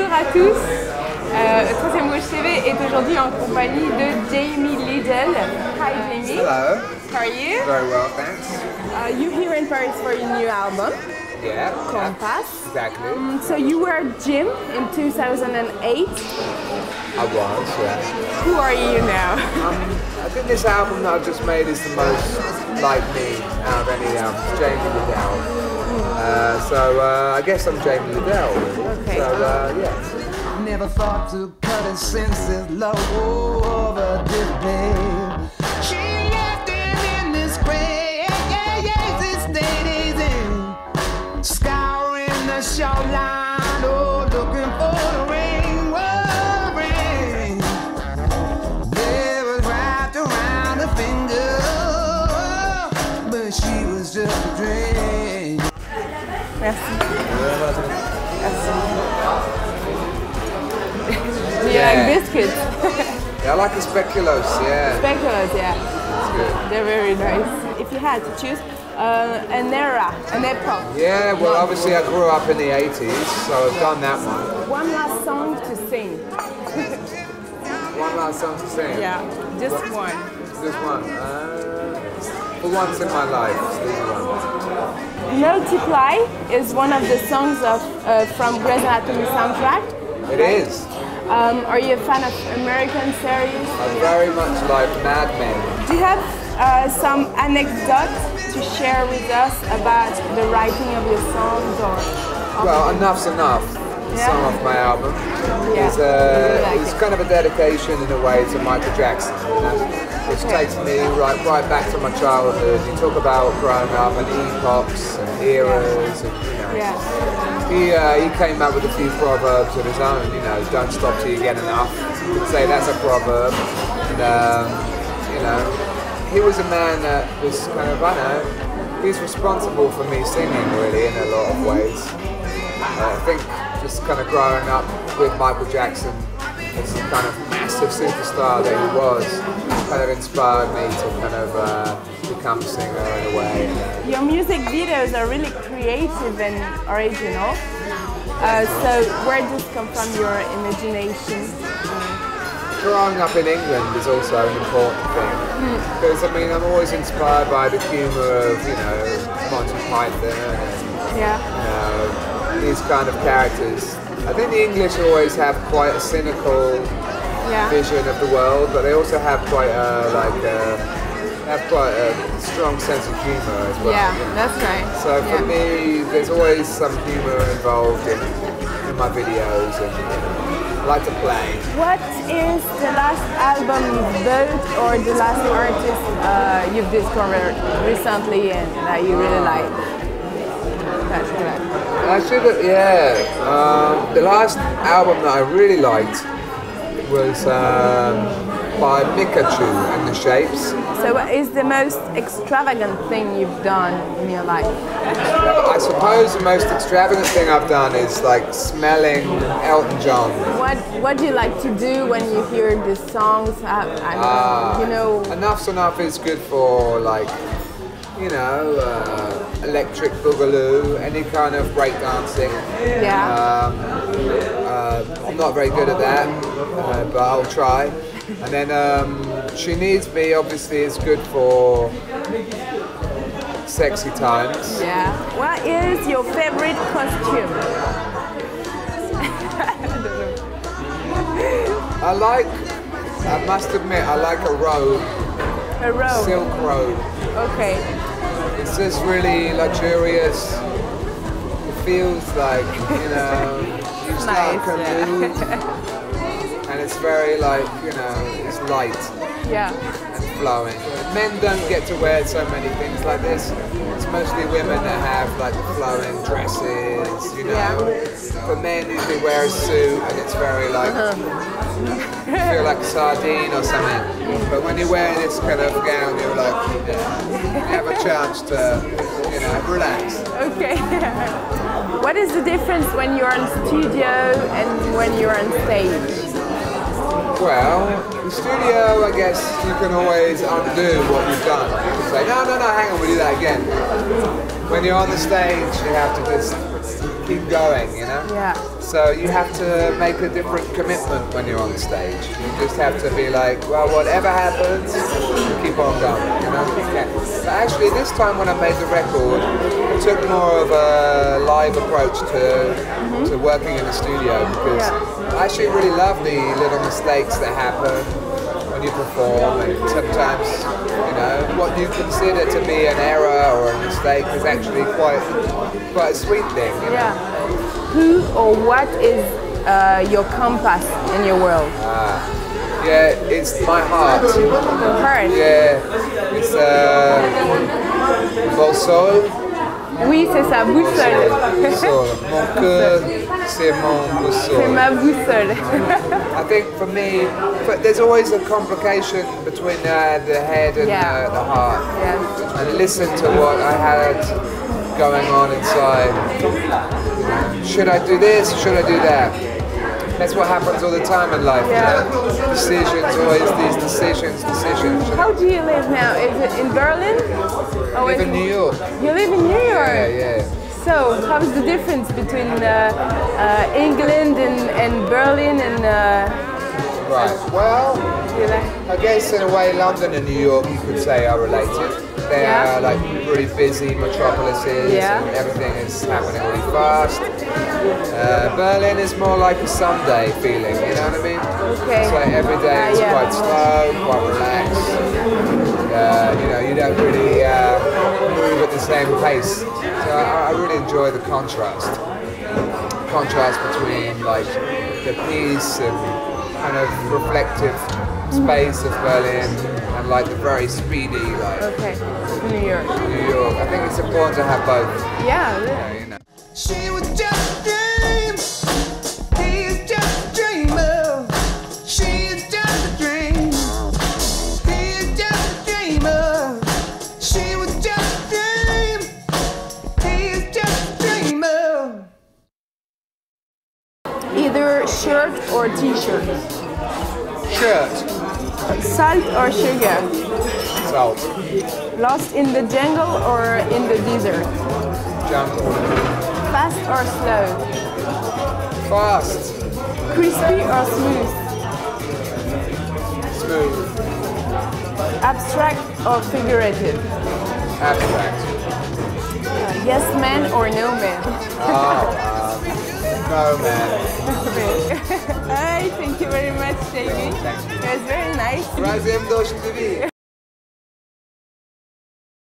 Bonjour à tous. Troisième Rouge TV est aujourd'hui en compagnie de Jamie Lidell. Hi Jamie. Hello. How are you? Very well, thanks. You're here in Paris for your new album, Yeah. Compass. Exactly. So you were Jim in 2008. I was, yeah. Who are you now? I think this album that I've just made is the most like me out of any album. It's Jamie Lidell. I guess I'm Jamie Lidell. Okay. So, yeah. Never thought to cut his senses low over this babe. She left him in this crazy state he's in, scouring the shoreline, oh, looking for the ring, oh, ring. Never wrapped around the finger, but she was just a dream. Merci. Do you like biscuits? Yeah, I like the speculoos, yeah. Speculoos, yeah. It's good. They're very nice. If you had to choose an era, an epoch. Yeah, well, obviously I grew up in the 80s, so I've done that one. One last song to sing. One last song to sing. Yeah, just one. Just one. For once in my life, this one. Multiply is one of the songs from Grey's Anatomy soundtrack. It is. Are you a fan of American series? I very much like Mad Men. Do you have some anecdotes to share with us about the writing of your songs? Well, Enough's Enough, the Yeah. song off my album, Yeah. is kind of a dedication in a way to Michael Jackson, you know? Which takes me right back to my childhood. You talk about growing up and epochs and eras, and you know. Yeah. He came up with a few proverbs of his own, you know, don't stop till you get enough. You could say that's a proverb. And, you know, he was a man that was kind of, I don't know, he's responsible for me singing really in a lot of ways. I think just kind of growing up with Michael Jackson as the kind of massive superstar that he was, kind of inspired me to kind of become a singer in a way. Your music videos are really creative and original. So where does this come from, your imagination? Growing up in England is also an important thing. Because, I mean, I'm always inspired by the humour of, you know, Monty Python and, Yeah. you know, these kind of characters. I think the English always have quite a cynical vision of the world, but they also have quite a strong sense of humour as well. Yeah, you know? that's right. So for me, there's always some humour involved in my videos, and I like to play. What is the last album you've bought or the last artist you've discovered recently and that you really like? That's correct. Actually, yeah. The last album that I really liked was by Pikachu and the Shapes. So what is the most extravagant thing you've done in your life? I suppose the most extravagant thing I've done is like smelling Elton John. What do you like to do when you hear the songs? You know. Enough's Enough is good for like, you know, electric boogaloo, any kind of breakdancing. Yeah. I'm not very good at that, but I'll try. And then She Needs Me obviously is good for sexy times. Yeah. What is your favorite costume? I must admit, I like a robe. A robe. Silk robe. Okay. It's just really luxurious. It feels like, you know, you start Nice, to move. And it's very like, you know, it's light Yeah. and flowing. Men don't get to wear so many things like this. It's mostly women that have like the flowing dresses, you know. Yeah. For men, usually wear a suit and it's very like, you feel like a sardine or something. But when you're wearing this kind of gown, you're like, you have a chance to, you know, relax. Okay. What is the difference when you're on studio and when you're on stage? Well, the studio, I guess you can always undo what you've done. You can say, no, hang on, we'll do that again. When you're on the stage, you have to just keep going, you know? Yeah. So you have to make a different commitment when you're on stage. You just have to be like, well, whatever happens, keep on going, you know? Yeah. But actually, this time when I made the record, I took more of a live approach to working in the studio, because I actually really love the little mistakes that happen when you perform, and sometimes, you know, what you consider to be an error or a mistake is actually quite a sweet thing, you know? Yeah. Who or what is your compass in your world? Yeah, it's my heart. Your heart? Yeah, it's boussole. Oui, c'est ça, boussole. Boussole. Mon cœur, c'est mon boussole. C'est ma boussole. I think for me, but there's always a complication between the head and the heart. Yeah. And listen to what I had going on inside. Should I do this? Should I do that? That's what happens all the time in life. Yeah. You know? Decisions, always these decisions. How do you live now? Is it in Berlin? I live in New York. You live in New York? Yeah. So, how's the difference between England and Berlin and... Right, well, you like? I guess in a way London and New York you could say are related. They are like really busy metropolises and everything is happening really fast. Berlin is more like a Sunday feeling, you know what I mean? Okay. It's like every day is quite slow, quite relaxed. You know, you don't really move at the same pace. So I really enjoy the contrast. Contrast between like the peace and kind of reflective space of Berlin and like the very speedy like New York. I think it's important to have both. Yeah. You know. She was just a dream. He's just a dreamer. She's just a dream. He's just a dreamer. She was just a dream. He's just a dreamer. Either shirt or t-shirt. Shirt. Salt or sugar. Salt. Lost in the jungle or in the desert. Jungle. Fast or slow. Fast. Crispy or smooth. Smooth. Abstract or figurative. Abstract. Yes man or no man. No man. Hi, thank you very much, Jamie. It was very nice. Razem dość drzwi.